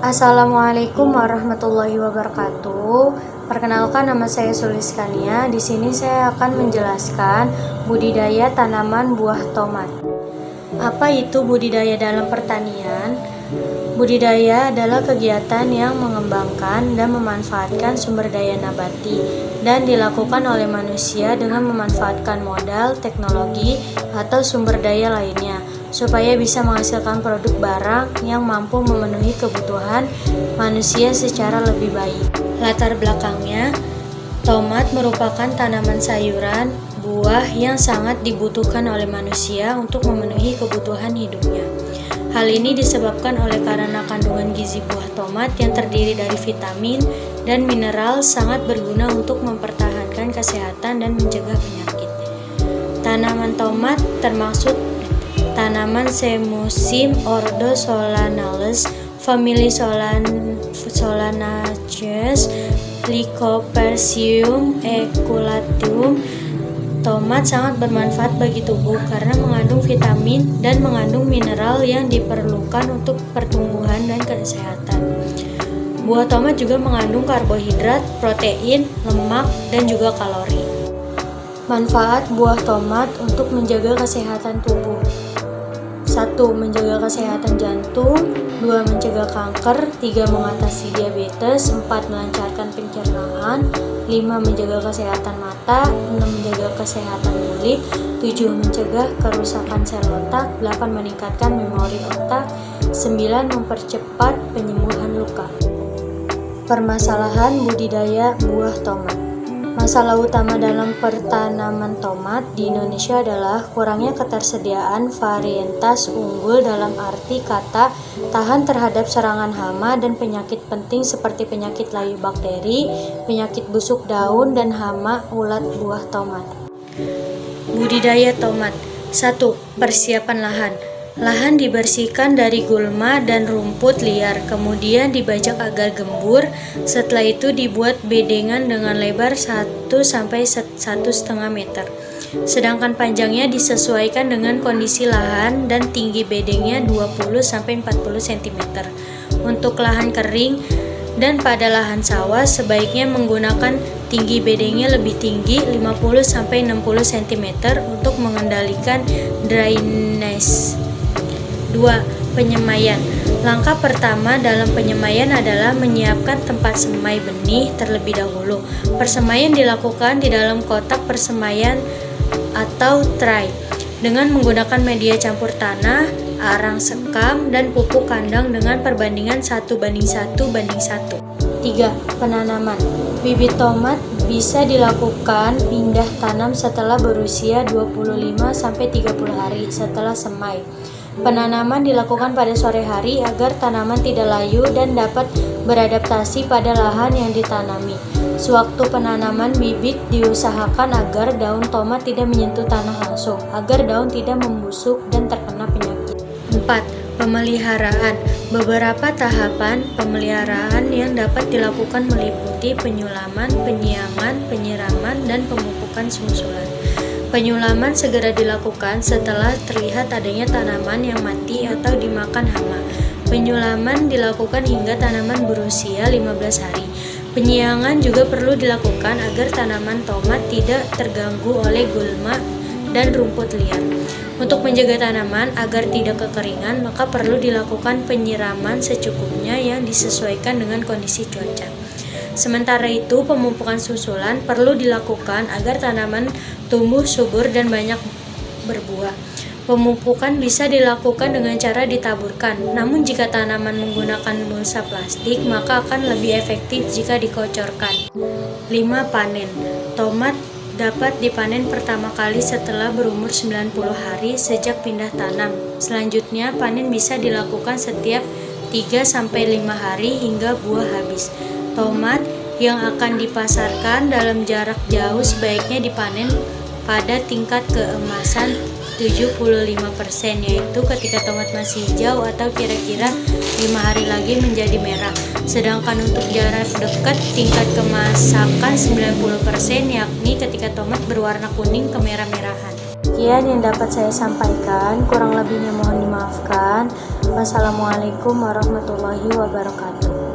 Assalamualaikum warahmatullahi wabarakatuh. Perkenalkan, nama saya Suliskania. Di sini saya akan menjelaskan budidaya tanaman buah tomat. Apa itu budidaya dalam pertanian? Budidaya adalah kegiatan yang mengembangkan dan memanfaatkan sumber daya nabati dan dilakukan oleh manusia dengan memanfaatkan modal, teknologi, atau sumber daya lainnya supaya bisa menghasilkan produk barang yang mampu memenuhi kebutuhan manusia secara lebih baik. Latar belakangnya, tomat merupakan tanaman sayuran, buah yang sangat dibutuhkan oleh manusia untuk memenuhi kebutuhan hidupnya. Hal ini disebabkan oleh karena kandungan gizi buah tomat yang terdiri dari vitamin dan mineral sangat berguna untuk mempertahankan kesehatan dan mencegah penyakit. Tanaman tomat termasuk tanaman semusim ordo Solanales, famili Solanaceae, Lycophyllum eculatum. Tomat sangat bermanfaat bagi tubuh karena mengandung vitamin dan mengandung mineral yang diperlukan untuk pertumbuhan dan kesehatan. Buah tomat juga mengandung karbohidrat, protein, lemak, dan juga kalori. Manfaat buah tomat untuk menjaga kesehatan tubuh. 1. Menjaga kesehatan jantung. 2. Mencegah kanker. 3. Mengatasi diabetes. 4. Melancarkan pencernaan. 5. Menjaga kesehatan mata. 6. Menjaga kesehatan kulit. 7. Mencegah kerusakan sel otak. 8. Meningkatkan memori otak. 9. Mempercepat penyembuhan luka. Permasalahan budidaya buah tomat. Masalah utama dalam pertanaman tomat di Indonesia adalah kurangnya ketersediaan varietas unggul dalam arti kata tahan terhadap serangan hama dan penyakit penting seperti penyakit layu bakteri, penyakit busuk daun, dan hama ulat buah tomat. Budidaya tomat. 1. Persiapan lahan. Lahan dibersihkan dari gulma dan rumput liar, kemudian dibajak agar gembur. Setelah itu dibuat bedengan dengan lebar 1 sampai 1,5 meter. Sedangkan panjangnya disesuaikan dengan kondisi lahan dan tinggi bedengnya 20 sampai 40 cm. Untuk lahan kering dan pada lahan sawah sebaiknya menggunakan tinggi bedengnya lebih tinggi 50 sampai 60 cm untuk mengendalikan drainase. 2. Penyemaian. Langkah pertama dalam penyemaian adalah menyiapkan tempat semai benih terlebih dahulu. Persemaian dilakukan di dalam kotak persemaian atau tray dengan menggunakan media campur tanah, arang sekam, dan pupuk kandang dengan perbandingan 1:1:1. 3. Penanaman. Bibit tomat bisa dilakukan pindah tanam setelah berusia 25 sampai 30 hari setelah semai. Penanaman dilakukan pada sore hari agar tanaman tidak layu dan dapat beradaptasi pada lahan yang ditanami. Sewaktu penanaman bibit diusahakan agar daun tomat tidak menyentuh tanah langsung, agar daun tidak membusuk dan terkena penyakit. 4. Pemeliharaan. Beberapa tahapan pemeliharaan yang dapat dilakukan meliputi penyulaman, penyiangan, penyiraman, dan pemupukan susulan. Penyulaman segera dilakukan setelah terlihat adanya tanaman yang mati atau dimakan hama. Penyulaman dilakukan hingga tanaman berusia 15 hari. Penyiangan juga perlu dilakukan agar tanaman tomat tidak terganggu oleh gulma dan rumput liar. Untuk menjaga tanaman agar tidak kekeringan, maka perlu dilakukan penyiraman secukupnya yang disesuaikan dengan kondisi cuaca. Sementara itu, pemupukan susulan perlu dilakukan agar tanaman tumbuh subur dan banyak berbuah. Pemupukan bisa dilakukan dengan cara ditaburkan, namun jika tanaman menggunakan mulsa plastik, maka akan lebih efektif jika dikocorkan. 5. Panen. Tomat dapat dipanen pertama kali setelah berumur 90 hari sejak pindah tanam. Selanjutnya, panen bisa dilakukan setiap 3-5 hari hingga buah habis. Tomat yang akan dipasarkan dalam jarak jauh sebaiknya dipanen pada tingkat keemasan 75%, yaitu ketika tomat masih hijau atau kira-kira 5 hari lagi menjadi merah. Sedangkan untuk jarak dekat tingkat kemasakan 90%, yakni ketika tomat berwarna kuning kemerah-merahan. Sekian yang dapat saya sampaikan, kurang lebihnya mohon dimaafkan. Wassalamualaikum warahmatullahi wabarakatuh.